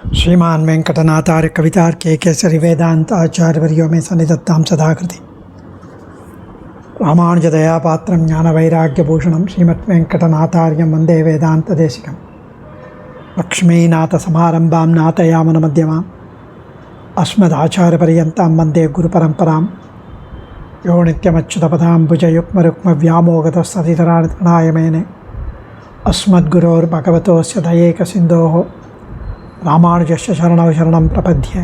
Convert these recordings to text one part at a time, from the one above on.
श्रीमान वेंकटनाथार्य कवितार्के केसरी वेदांत आचार्यवर्यो में सन्निधत्तां सदाकृति रामानुजदया पात्रं ज्ञानवैराग्यभूषणं श्रीमद्वेंकटनाथार्यं वन्दे वेदान्तदेशिकं लक्ष्मीनाथसमारम्भां नाथयामुनमध्यमाम् अस्मदाचार्यपर्यन्तां वन्दे गुरुपरम्परां यो नित्यमच्युतपदाम्बुजयुग्मरुक्मव्यामोगतस्तदितराणितृणाय मेने अस्मद्गुरोर्भगवतोऽस्य दयैकसिन्धोः ராமானுஜஸ்ய சரணௌ சரணம் பிரபத்யே.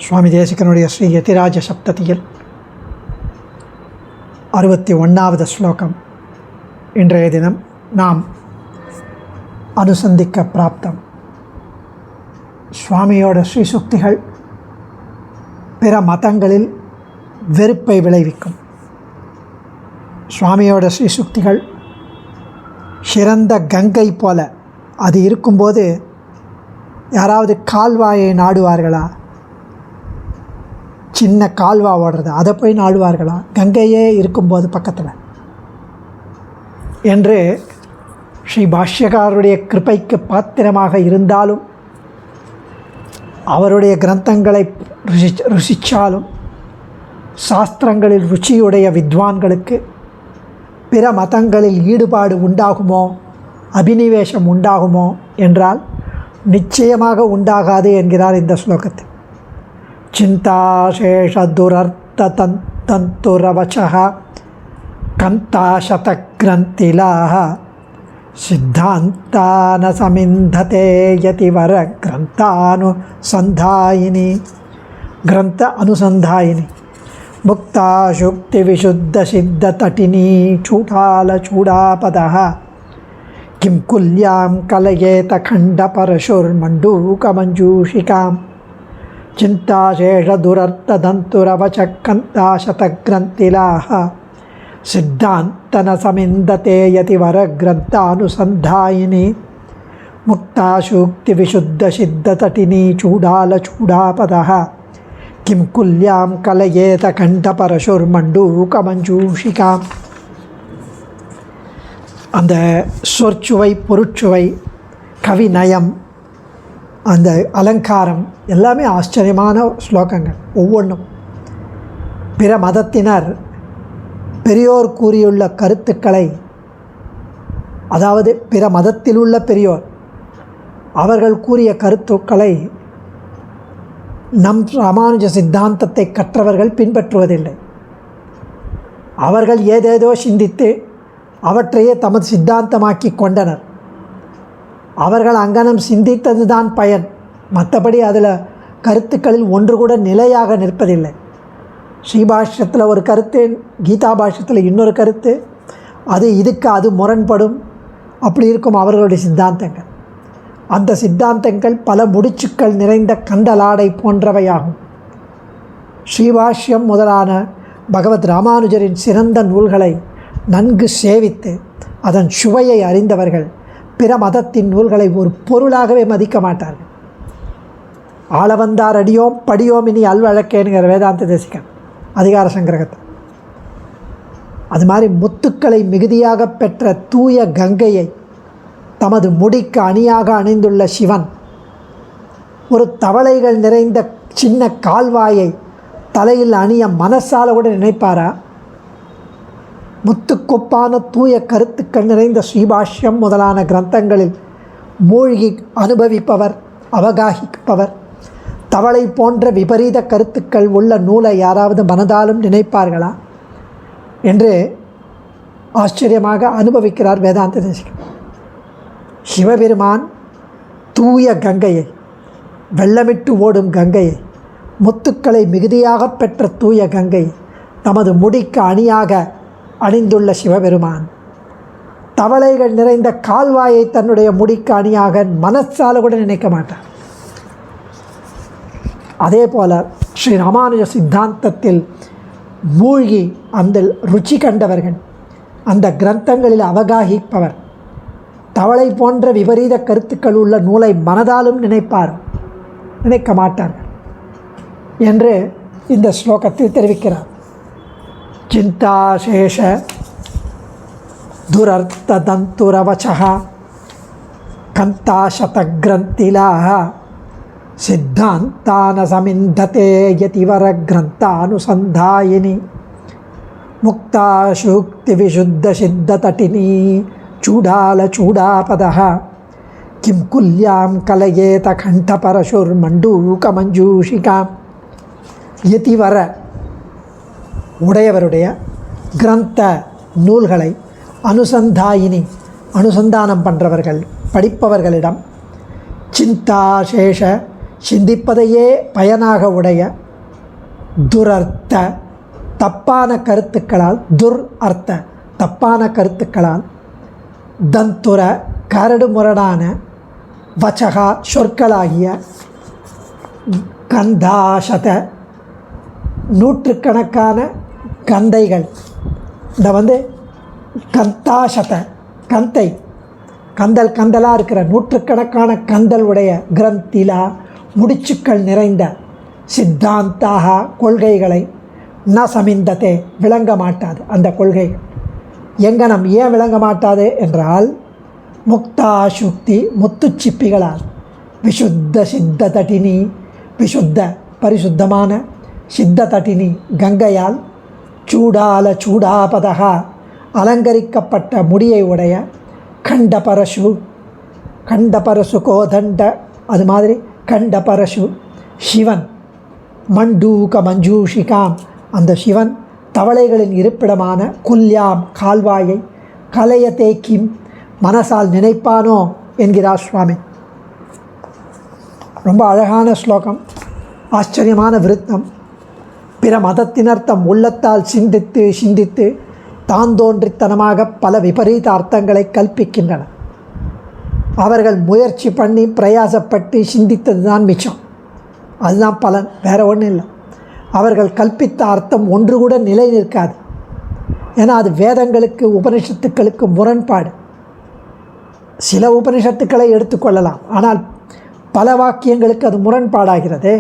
சுவாமி தேசிகனுடைய ஸ்ரீ யதிராஜ சப்ததியில் 61வது ஸ்லோகம் இன்றைய தினம் நாம் அனுசந்திக்க பிராப்தம். சுவாமியோட ஸ்ரீசுக்திகள் பிற மதங்களில் வெறுப்பை விளைவிக்கும். சுவாமியோட ஸ்ரீசுக்திகள் சிறந்த கங்கை போல அது இருக்கும்போது யாராவது கால்வாயை நாடுவார்களா? சின்ன கால்வா ஓடுறது, அதை போய் நாடுவார்களா? கங்கையே இருக்கும்போது பக்கத்தில் என்று ஸ்ரீ பாஷ்யகாரருடைய கிருபைக்கு பாத்திரமாக இருந்தாலும் அவருடைய கிரந்தங்களை ருசித்தாலும் சாஸ்திரங்களில் ருச்சியுடைய வித்வான்களுக்கு பிற மதங்களில் ஈடுபாடு உண்டாகுமோ, அபினிவேசம் உண்டாகுமோ என்றால் நிச்சயமாக உண்டாகாது என்கிறார் இந்த ஸ்லோகத்தில். சிந்தாசேஷ துரர்த்த தந்துரவசः கந்தாசத கிரந்திலாः சித்தாந்தான சமிந்ததே யதிவர கிரந்தானுசந்தாயினி. கிரந்த அனுசந்தாயினி முக்தா சுக்தி விசுத்த சித்த தட்டினி சூடால சூடாபதः किं कुल्यां कलयेत खण्डपरशुर्मण्डूकमञ्जूषिकां चिन्ताशेषदुरर्थदन्तुरवचकन्ताशतग्रन्थिलाः सिद्धान्तनसमिन्दते यतिवरग्रन्थानुसन्धायिनी मुक्ताशूक्तिविशुद्धसिद्धतटिनी चूडालचूडापदः किं कुल्यां कलयेत खण्डपरशुर्मण्डूकमञ्जूषिकाम्. அந்த சொற்சுவை, பொருட்சுவை, கவிநயம், அந்த அலங்காரம் எல்லாமே ஆச்சரியமான ஸ்லோகங்கள். ஒவ்வொன்றும் பிற மதத்தினர் பெரியோர் கூறியுள்ள கருத்துக்களை, அதாவது பிற மதத்தில் உள்ள பெரியோர் அவர்கள் கூறிய கருத்துக்களை நம் ராமானுஜ சித்தாந்தத்தை கற்றவர்கள் பின்பற்றுவதில்லை. அவர்கள் ஏதேதோ சிந்தித்து அவற்றையே தமது சித்தாந்தமாக்கி கொண்டனர். அவர்கள் அங்கனம் சிந்தித்தது தான் பயன். மற்றபடி அதில் கருத்துக்களில் ஒன்று கூட நிலையாக நிற்பதில்லை. ஸ்ரீபாஷ்யத்தில் ஒரு கருத்து, கீதா பாஷ்யத்தில் இன்னொரு கருத்து, இதுக்கு அது முரண்படும். அப்படி இருக்கும் அவர்களுடைய சித்தாந்தங்கள். அந்த சித்தாந்தங்கள் பல முடிச்சுக்கள் நிறைந்த கண்டலாடை போன்றவையாகும். ஸ்ரீபாஷ்யம் முதலான பகவத் ராமானுஜரின் சிறந்த நூல்களை நன்கு சேவித்து அதன் சுவையை அறிந்தவர்கள் பிற மதத்தின் நூல்களை ஒரு பொருளாகவே மதிக்க மாட்டார்கள். ஆளவந்தார் அடியோம் படியோம் இனி அல்வழக்கேனுங்கிற வேதாந்த தேசிகன் அதிகார சங்கிரகத்தை. அது மாதிரி முத்துக்களை மிகுதியாக பெற்ற தூய கங்கையை தமது முடிக்கு அணியாக அணிந்துள்ள சிவன் ஒரு தவளைகள் நிறைந்த சின்ன கால்வாயை தலையில் அணிய மனசால கூட நினைப்பாரா? முத்துக்கொப்பான தூய கருத்துக்கள் நிறைந்த ஸ்ரீபாஷ்யம் முதலான கிரந்தங்களில் மூழ்கி அனுபவிப்பவர், அவகாகிப்பவர் தவளை போன்ற விபரீத கருத்துக்கள் உள்ள நூலை யாராவது மனதாலும் நினைப்பார்களா என்று ஆச்சரியமாக அனுபவிக்கிறார் வேதாந்த தேசிகன். சிவபெருமான் தூய கங்கையை, வெள்ளமிட்டு ஓடும் கங்கையை, முத்துக்களை மிகுதியாக பெற்ற தூய கங்கையை தமது முடிக்கு அணியாக அணிந்துள்ள சிவபெருமான் தவளைகள் நிறைந்த கால்வாயை தன்னுடைய முடிக்கு அணியாக மனசால கூட நினைக்க மாட்டார். அதே போல ஸ்ரீ ராமானுஜ சித்தாந்தத்தில் மூழ்கி அந்த ருச்சி கண்டவர்கள், அந்த கிரந்தங்களில் அவகாகிப்பவர் தவளை போன்ற விபரீத கருத்துக்கள் உள்ள நூலை மனதாலும் நினைக்க மாட்டார்கள் என்று இந்த ஸ்லோகத்தில் தெரிவிக்கிறார். சிந்தாசேஷ துரர்த்ததந்துரவசः கந்தாசதக்ரந்திலாக சித்தாந்தான சமிந்ததே யதிவர கிரந்தானுசந்தாயினி முக்தாசூக்தி விசுத்த சித்ததட்டினி சூடாலச்சூடாபதः கிம் குல்யாம் கலயேத கண்டபரசுர்மண்டூகமஞ்சூஷிகாம். யதிவர உடையவருடைய கிரந்த நூல்களை அனுசந்தாயினி அனுசந்தானம் பண்ணுறவர்கள் படிப்பவர்களிடம் சிந்தாசேஷ சிந்திப்பதையே பயனாக உடைய துரர்த்த தப்பான கருத்துக்களால் தப்பான கருத்துக்களால் தந்துர கரடு முரடான வச்சகா சொற்களாகிய கந்தாசத நூற்றுக்கணக்கான கந்தைகள். இந்த கந்தாசத கந்தலாக இருக்கிற நூற்றுக்கணக்கான கந்தல் உடைய கிரந்திலா முடிச்சுக்கள் நிறைந்த சித்தாந்தாக கொள்கைகளை ந சமிந்ததே விளங்க மாட்டாது. அந்த கொள்கைகள் எங்கனம் ஏன் விளங்க மாட்டாது என்றால் முக்தாசுக்தி முத்துச்சிப்பிகளால் விசுத்த சித்த தட்டினி விசுத்த பரிசுத்தமான சித்த தட்டினி கங்கையால் சூடாபதகா அலங்கரிக்கப்பட்ட முடியை உடைய கண்டபரசு கோதண்ட அது மாதிரி கண்டபரசு சிவன் மண்டூக மஞ்சூஷிகாம் அந்த சிவன் தவளைகளின் இருப்பிடமான குல்யாம் கால்வாயை கலையத்தே கிம் மனசால் நினைப்பானோ என்கிறார் சுவாமி. ரொம்ப அழகான ஸ்லோகம், ஆச்சரியமான விருத்தம். பிற மதத்தினர் தம் உள்ளத்தால் சிந்தித்து தாந்தோன்றித்தனமாக பல விபரீத அர்த்தங்களை கல்பிக்கின்றனர். அவர்கள் முயற்சி பண்ணி பிரயாசப்பட்டு சிந்தித்தது தான் மிச்சம், அதுதான் பலன், வேறு ஒன்றும் இல்லை. அவர்கள் கல்பித்த அர்த்தம் ஒன்று கூட நிலை நிற்காது. ஏன்னா அது வேதங்களுக்கு உபனிஷத்துக்களுக்கு முரண்பாடு. சில உபனிஷத்துக்களை எடுத்துக்கொள்ளலாம், ஆனால் பல வாக்கியங்களுக்கு அது முரண்பாடாகிறதே.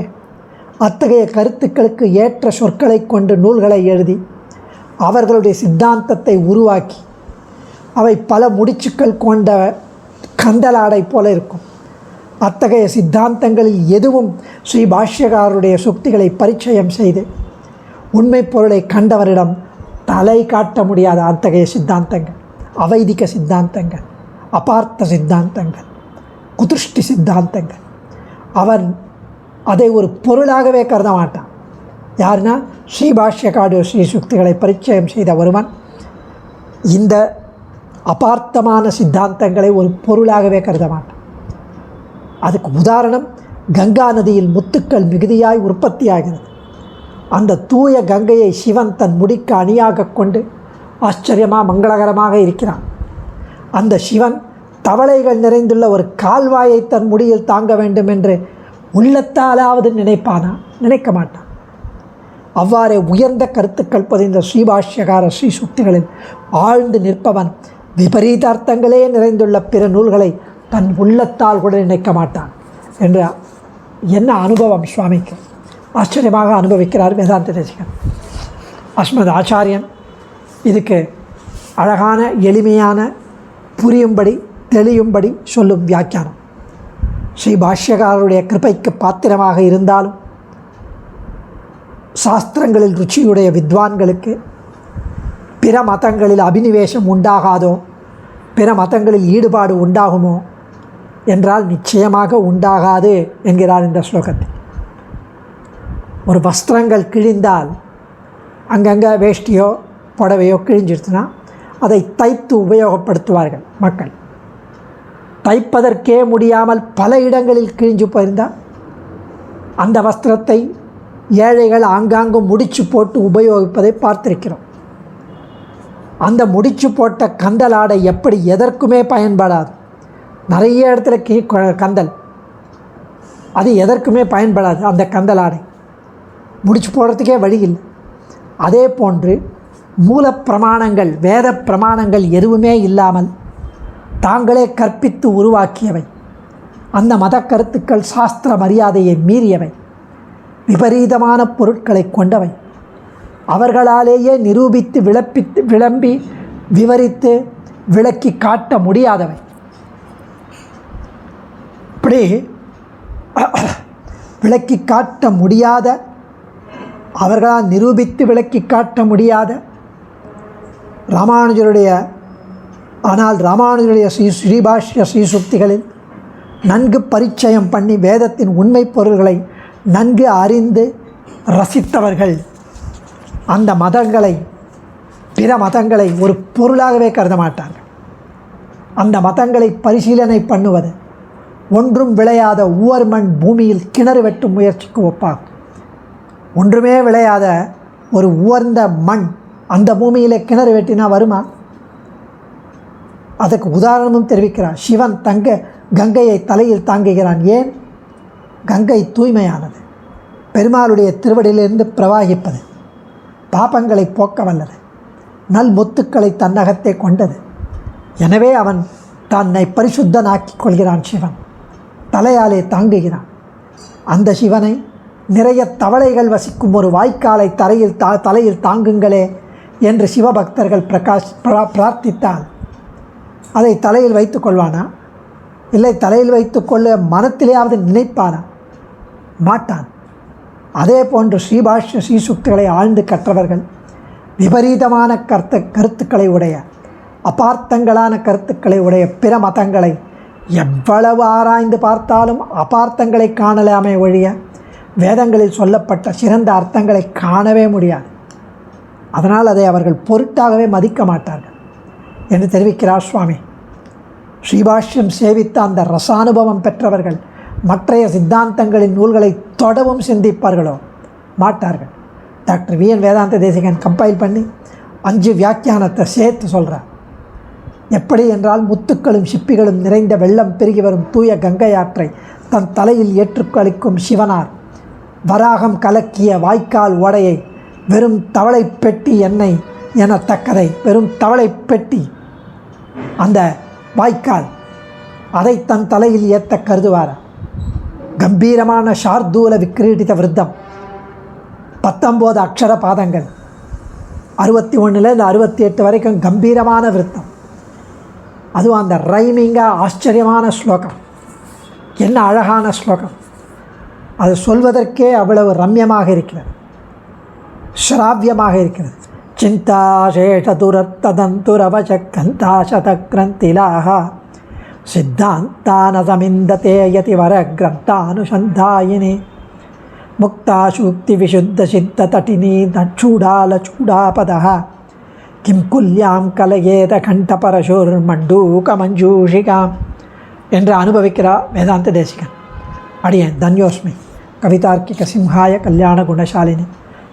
அத்தகைய கருத்துக்களுக்கு ஏற்ற சொற்களை கொண்டு நூல்களை எழுதி அவர்களுடைய சித்தாந்தத்தை உருவாக்கி அவை பல முடிச்சுக்கள் கொண்ட கந்தலாடை போல இருக்கும். அத்தகைய சித்தாந்தங்களில் எதுவும் ஸ்ரீ பாஷ்யகாரருடைய சுக்திகளை பரிச்சயம் செய்து உண்மை பொருளை கண்டவரிடம் தலை காட்ட முடியாத அத்தகைய சித்தாந்தங்கள், அவைதிக சித்தாந்தங்கள், அபார்த்த சித்தாந்தங்கள், குதிருஷ்டி சித்தாந்தங்கள், அவன் அதை ஒரு பொருளாகவே கருத மாட்டான். யாருன்னா ஸ்ரீபாஷ்யகாருடைய ஸ்ரீ சுக்திகளை பரிச்சயம் செய்த ஒருவன் இந்த அபார்த்தமான சித்தாந்தங்களை ஒரு பொருளாகவே கருத மாட்டான். அதுக்கு உதாரணம், கங்கா நதியில் முத்துக்கள் மிகுதியாய் உற்பத்தியாகிறது. அந்த தூய கங்கையை சிவன் தன் முடிக்கு அணியாக கொண்டு ஆச்சரியமாக மங்களகரமாக இருக்கிறான். அந்த சிவன் தவளைகள் நிறைந்துள்ள ஒரு கால்வாயை தன் முடியில் தாங்க வேண்டும் என்று உள்ளத்தாலாவது நினைப்பானா? நினைக்க மாட்டான். அவ்வாறே உயர்ந்த கருத்துக்கள் பதிந்த ஸ்ரீபாஷ்யகார ஸ்ரீ சுக்திகளில் ஆழ்ந்து நிற்பவன் விபரீதார்த்தங்களே நிறைந்துள்ள பிற நூல்களை தன் உள்ளத்தால் கூட நினைக்க மாட்டான் என்ற என்ன அனுபவம் சுவாமிக்கு! ஆச்சரியமாக அனுபவிக்கிறார் வேதாந்த தேசிகன். அஸ்மத் ஆச்சாரியன் இதுக்கு அழகான எளிமையான புரியும்படி தெளியும்படி சொல்லும் வியாக்கியானம். ஸ்ரீ பாஷ்யகாரருடைய கிருபைக்கு பாத்திரமாக இருந்தாலும் சாஸ்திரங்களில் ருச்சியுடைய வித்வான்களுக்கு பிற மதங்களில் அபினிவேசம் உண்டாகாதோ, பிற மதங்களில் ஈடுபாடு உண்டாகுமோ என்றால் நிச்சயமாக உண்டாகாது என்கிறார் இந்த ஸ்லோகத்தில். ஒரு வஸ்திரங்கள் கிழிந்தால் அங்கங்கே வேஷ்டியோ புடவையோ கிழிஞ்சிடுச்சுன்னா அதை தைத்து உபயோகப்படுத்துவார்கள் மக்கள். தைப்பதற்கே முடியாமல் பல இடங்களில் கிழிஞ்சு போயிருந்தால் அந்த வஸ்திரத்தை ஏழைகள் ஆங்காங்கு முடிச்சு போட்டு உபயோகிப்பதை பார்த்திருக்கிறோம். அந்த முடிச்சு போட்ட கந்தல் ஆடை எப்படி எதற்குமே பயன்படாது. நிறைய இடத்துல கந்தல், அது எதற்குமே பயன்படாது. அந்த கந்தல் ஆடை முடிச்சு போடுறதுக்கே வழி இல்லை. அதே போன்று மூல பிரமாணங்கள், வேத பிரமாணங்கள் எதுவுமே இல்லாமல் தாங்களே கற்பித்து உருவாக்கியவை, அந்த மத கருத்துக்கள் சாஸ்திர மரியாதையை மீறியவை, விபரீதமான பொருட்களை கொண்டவை, அவர்களாலேயே நிரூபித்து விளம்பி விவரித்து விளக்கி காட்ட முடியாதவை. இப்படி விளக்கி காட்ட முடியாத, அவர்களால் நிரூபித்து விளக்கி காட்ட முடியாத ராமானுஜருடைய ஸ்ரீபாஷ்ய ஸ்ரீசுக்திகளில் நன்கு பரிச்சயம் பண்ணி வேதத்தின் உண்மை பொருள்களை நன்கு அறிந்து ரசித்தவர்கள் அந்த மதங்களை, பிற மதங்களை ஒரு பொருளாகவே கருத மாட்டார்கள். அந்த மதங்களை பரிசீலனை பண்ணுவது ஒன்றும் விளையாத ஊர் மண் பூமியில் கிணறு வெட்டும் முயற்சிக்கு ஒப்பாகும். ஒன்றுமே விளையாத ஒரு உயர்ந்த மண் அந்த பூமியில் கிணறு வெட்டினா வருமா? அதுக்கு உதாரணமும் தெரிவிக்கிறார். சிவன் கங்கையை தலையில் தாங்குகிறான். ஏன்? கங்கை தூய்மையானது, பெருமாளுடைய திருவடியிலிருந்து பிரவாகிப்பது, பாபங்களை போக்க வல்லது, நல் முத்துக்களை தன்னகத்தை கொண்டது. எனவே அவன் தன்னை பரிசுத்தனாக்கிக் கொள்கிறான். சிவன் தலையாலே தாங்குகிறான். அந்த சிவனை நிறைய தவளைகள் வசிக்கும் ஒரு வாய்க்காலை தலையில் தாங்குங்களே என்று சிவபக்தர்கள் பிரார்த்தித்தால் அதை தலையில் வைத்து கொள்வானா? இல்லை தலையில் வைத்து கொள்ள மனத்திலேயாவது நினைப்பானா? மாட்டான். அதே போன்று ஸ்ரீபாஷ்ய ஸ்ரீசுக்திகளை ஆழ்ந்து கற்றவர்கள் விபரீதமான கருத்துக்களை உடைய, அபார்த்தங்களான கருத்துக்களை உடைய பிற மதங்களை எவ்வளவு ஆராய்ந்து பார்த்தாலும் அபார்த்தங்களை காணலாமே ஒழிய வேதங்களில் சொல்லப்பட்ட சிறந்த அர்த்தங்களை காணவே முடியாது. அதனால் அதை அவர்கள் பொருட்டாகவே மதிக்க மாட்டார்கள் என்று தெரிவிக்கிறார் சுவாமி. ஸ்ரீபாஷ்யம் சேவித்த அந்த ரசானுபவம் பெற்றவர்கள் மற்றைய சித்தாந்தங்களின் நூல்களை தொடவும் சிந்திப்பார்களோ? மாட்டார்கள். டாக்டர் வி.என். வேதாந்த தேசிகன் கம்பைல் பண்ணி 5 வியாக்கியானத்தை சேர்த்து சொல்கிறார். எப்படி என்றால், முத்துக்களும் சிப்பிகளும் நிறைந்த வெள்ளம் பெருகி வரும் தூய கங்கை ஆற்றை தன் தலையில் ஏற்றுக்களிக்கும் சிவனார் வராகம் கலக்கிய வாய்க்கால் ஓடையை வெறும் தவளை பெட்டி எண்ணெய் எனத்தக்கதை, வெறும் தவளை பெட்டி அந்த வாய்க்கால், அதை தன் தலையில் ஏற்ற கருதுவார். கம்பீரமான ஷார்தூல விக்கிரீடித விருத்தம், 19 அக்ஷர பாதங்கள், 61லேருந்து 68 வரைக்கும் கம்பீரமான விருத்தம். அதுவும் அந்த ரைமிங்காக ஆச்சரியமான ஸ்லோகம். என்ன அழகான ஸ்லோகம்! அது சொல்வதற்கே அவ்வளவு ரம்யமாக இருக்கிறது, ஸ்ராவியமாக இருக்கிறது. சிந்தாசேஷதுரத்ததந்துரவசக்கந்தாசதக்ரந்திலாக சித்தாந்தானசமிந்ததே யதிவர கிரந்தானுசந்தாயினி முக்தாசூக்தி விசுத்த சித்த தட்டினி தச்சூடாலச்சூடாபதः கிம் குல்யாம் கலயேத கண்டபரசுர் மண்டூக மஞ்சூஷிகாம் என்று அனுபவிக்கிறார் வேதாந்த தேசிகன். அடியேன் தன்யோஸ்மி. கவிதார்க்கிக சிம்ஹாய கல்யாண குணசாலினி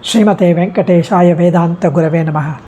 ஸ்ரீமதே வெங்கடேஷாய வேதாந்த குரவே நமः.